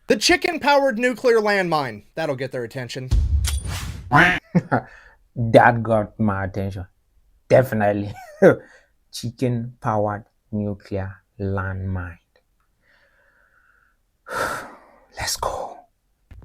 The chicken-powered nuclear landmine. That'll get their attention. That got my attention. Definitely. Chicken powered nuclear landmine. Let's go.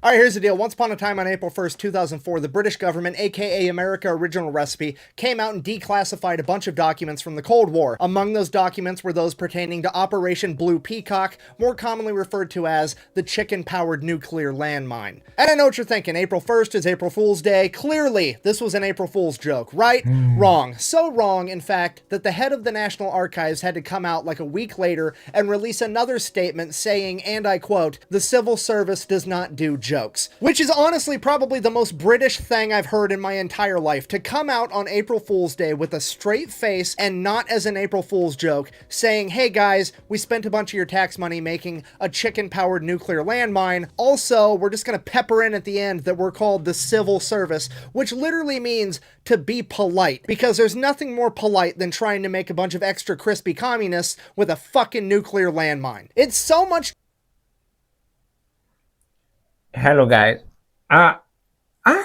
All right, here's the deal. Once upon a time on April 1st, 2004, the British government, aka America Original Recipe, came out and declassified a bunch of documents from the Cold War. Among those documents were those pertaining to Operation Blue Peacock, more commonly referred to as the chicken-powered nuclear landmine. And I know what you're thinking. April 1st is April Fool's Day. Clearly, this was an April Fool's joke, right? Wrong. So wrong, in fact, that the head of the National Archives had to come out like a week later and release another statement saying, and I quote, "The civil service does not do jokes," which is honestly probably the most British thing I've heard in my entire life, to come out on April Fool's Day with a straight face and not as an April Fool's joke saying, hey guys, we spent a bunch of your tax money making a chicken-powered nuclear landmine. Also, we're just gonna pepper in at the end that we're called the civil service, which literally means to be polite, because there's nothing more polite than trying to make a bunch of extra crispy communists with a fucking nuclear landmine. It's so much. Hello guys. I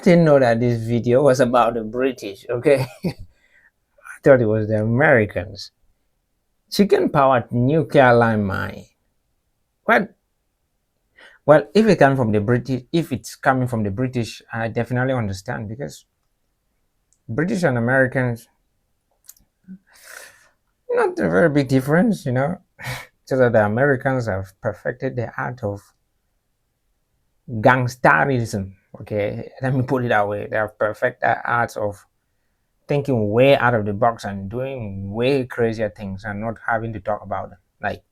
didn't know that this video was about the British, okay? I thought it was the Americans. Chicken powered nuclear landmine. What? Well, if it comes from the British, if it's coming from the British, I definitely understand, because British and Americans, not a very big difference, you know. Just that the Americans have perfected the art of gangsterism. Okay, let me put it that way. They have perfected the art of thinking way out of the box and doing way crazier things and not having to talk about them, like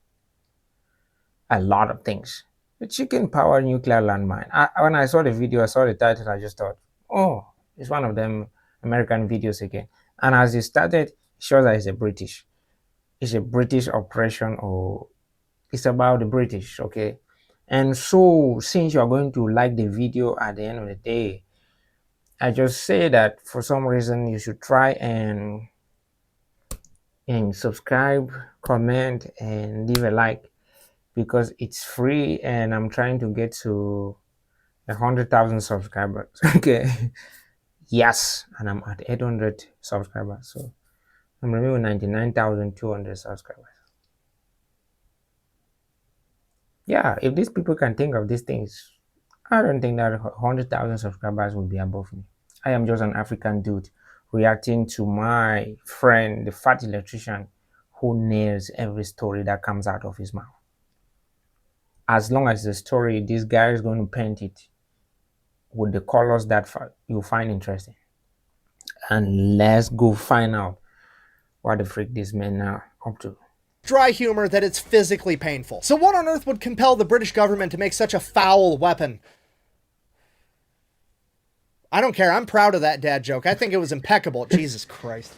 a lot of things. The chicken powered nuclear landmine. When I saw the video, I saw the title, I just thought, oh, it's one of them American videos again. And as it started, it shows that it's a British operation, or it's about the British, okay? And so, since you're going to like the video at the end of the day, I just say that for some reason you should try and subscribe, comment, and leave a like, because it's free and I'm trying to get to 100,000 subscribers. Okay, yes, and I'm at 800 subscribers, so I'm reviewing 99,200 subscribers. Yeah, if these people can think of these things, I don't think that 100,000 subscribers will be above me. I am just an African dude reacting to my friend, the Fat Electrician, who nails every story that comes out of his mouth. As long as the story, this guy is going to paint it with the colors that you find interesting. And let's go find out what the freak these men are up to. Dry humor that it's physically painful. So what on earth would compel the British government to make such a foul weapon? I don't care. I'm proud of that dad joke. I think it was impeccable. Jesus Christ.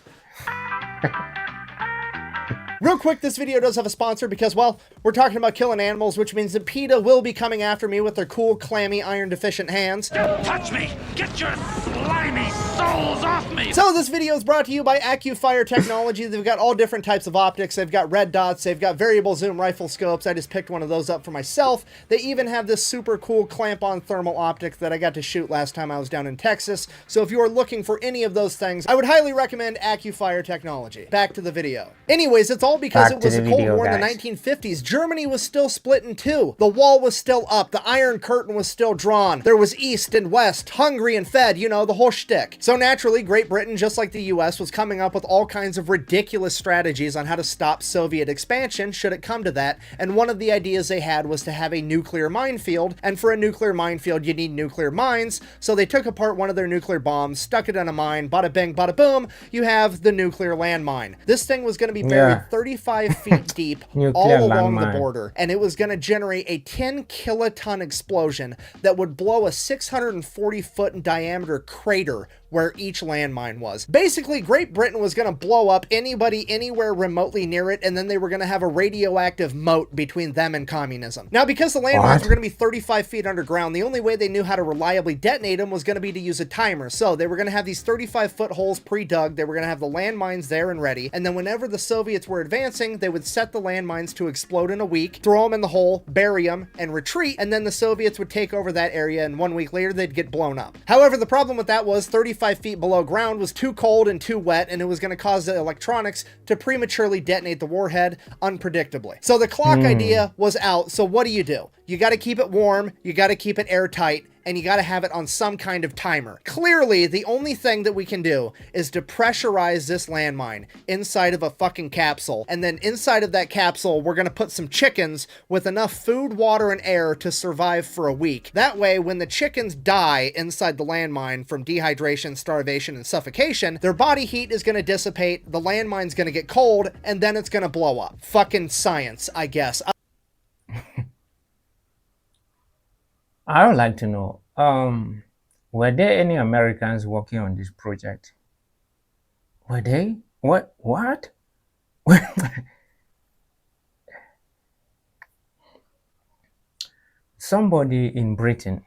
Real quick, this video does have a sponsor because, well, we're talking about killing animals, which means that PETA will be coming after me with their cool, clammy, iron-deficient hands. Don't touch me! Get your slimy souls off me! So this video is brought to you by AccuFire Technology. They've got all different types of optics. They've got red dots. They've got variable zoom rifle scopes. I just picked one of those up for myself. They even have this super cool clamp-on thermal optic that I got to shoot last time I was down in Texas. So if you are looking for any of those things, I would highly recommend AccuFire Technology. Back to the video. Anyways, it's all because it was the Cold War in the 1950s. Germany was still split in two. The wall was still up. The Iron Curtain was still drawn. There was East and West, hungry and fed, you know, the whole shtick. So naturally, Great Britain, just like the US, was coming up with all kinds of ridiculous strategies on how to stop Soviet expansion, should it come to that. And one of the ideas they had was to have a nuclear minefield. And for a nuclear minefield, you need nuclear mines. So they took apart one of their nuclear bombs, stuck it in a mine, bada bing, bada boom, you have the nuclear landmine. This thing was going to be buried 35 feet deep all along the border, and it was going to generate a 10 kiloton explosion that would blow a 640 foot in diameter crater where each landmine was. Basically, Great Britain was going to blow up anybody anywhere remotely near it, and then they were going to have a radioactive moat between them and communism. Now, because the landmines were going to be 35 feet underground, the only way they knew how to reliably detonate them was going to be to use a timer. So they were going to have these 35-foot holes pre-dug, they were going to have the landmines there and ready, and then whenever the Soviets were advancing, they would set the landmines to explode in a week, throw them in the hole, bury them, and retreat, and then the Soviets would take over that area, and 1 week later they'd get blown up. However, the problem with that was 35 feet below ground was too cold and too wet, and it was going to cause the electronics to prematurely detonate the warhead unpredictably. So the clock idea was out, so what do? You got to keep it warm, you got to keep it airtight, and you got to have it on some kind of timer. Clearly, the only thing that we can do is to pressurize this landmine inside of a fucking capsule, and then inside of that capsule, we're going to put some chickens with enough food, water, and air to survive for a week. That way, when the chickens die inside the landmine from dehydration, starvation, and suffocation, their body heat is going to dissipate, the landmine's going to get cold, and then it's going to blow up. Fucking science, I guess. I would like to know, were there any Americans working on this project? Were they? What? Somebody in Britain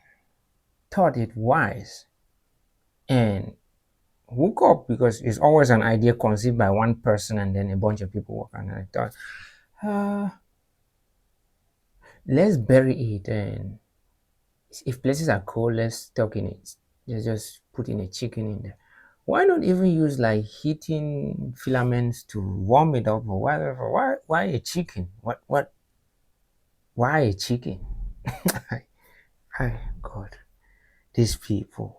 thought it wise and woke up, because it's always an idea conceived by one person and then a bunch of people work on it. I thought, let's bury it, and if places are cold, let's stock in it. Let's just put in a chicken in there. Why not even use like heating filaments to warm it up or whatever? Why a chicken? Why a chicken? God, these people.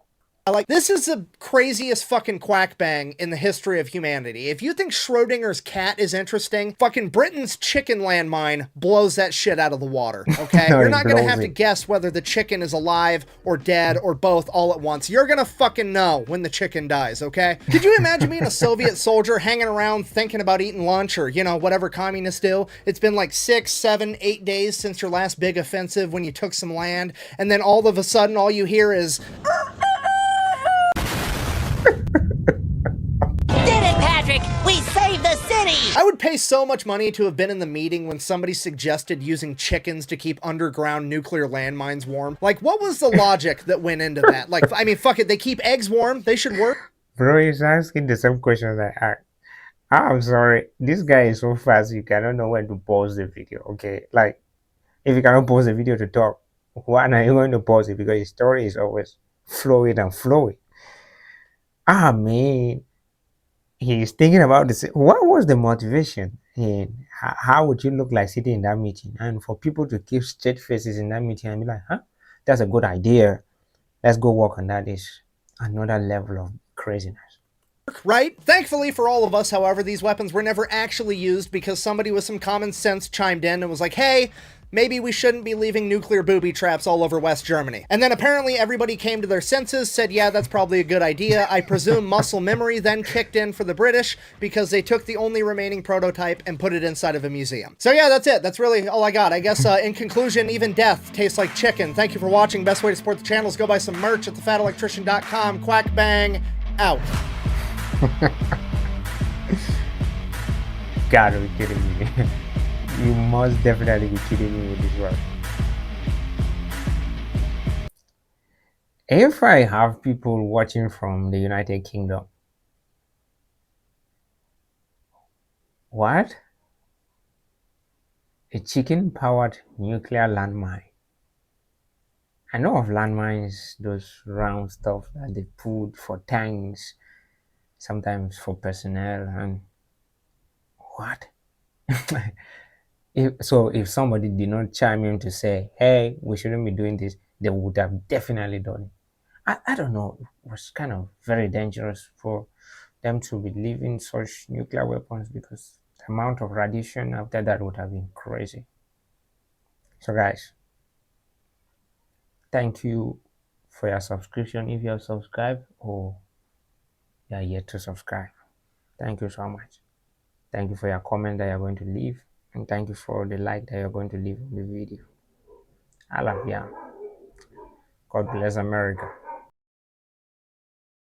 This is the craziest fucking quack bang in the history of humanity. If you think Schrodinger's cat is interesting, fucking Britain's chicken landmine blows that shit out of the water, okay? No, You're not gonna have it. to guess whether the chicken is alive or dead or both all at once. You're gonna fucking know when the chicken dies, okay? Could you imagine being a Soviet soldier hanging around thinking about eating lunch or, you know, whatever communists do? It's been like 6, 7, 8 days since your last big offensive when you took some land, and then all of a sudden all you hear is... We saved the city! I would pay so much money to have been in the meeting when somebody suggested using chickens to keep underground nuclear landmines warm. Like, what was the logic that went into that? Like, I mean, fuck it, they keep eggs warm, they should work. Bro, he's asking the same questions I asked. I'm sorry, this guy is so fast you cannot know when to pause the video, okay? Like, if you cannot pause the video to talk, when are you going to pause it? Because his story is always flowing and flowing. Man, he's thinking about this. What was the motivation? And how would you look like sitting in that meeting? And for people to keep straight faces in that meeting and be like, that's a good idea. Let's go work on that is another level of craziness. Right? Thankfully for all of us, however, these weapons were never actually used because somebody with some common sense chimed in and was like, hey, maybe we shouldn't be leaving nuclear booby traps all over West Germany. And then apparently everybody came to their senses, said, yeah, that's probably a good idea. I presume muscle memory then kicked in for the British because they took the only remaining prototype and put it inside of a museum. So yeah, that's it. That's really all I got. I guess in conclusion, even death tastes like chicken. Thank you for watching. Best way to support the channel is go buy some merch at thefatelectrician.com. Quack bang, out. Gotta be kidding me. You must definitely be kidding me with this one. If I have people watching from the United Kingdom, what? A chicken-powered nuclear landmine. I know of landmines, those round stuff that they put for tanks, sometimes for personnel, and what? If somebody did not chime in to say, hey, we shouldn't be doing this, they would have definitely done it. I don't know, it was kind of very dangerous for them to be leaving such nuclear weapons because the amount of radiation after that would have been crazy. So guys, thank you for your subscription if you have subscribed or you are yet to subscribe. Thank you so much. Thank you for your comment that you're going to leave, and thank you for the like that you're going to leave on the video. I love you. God bless America.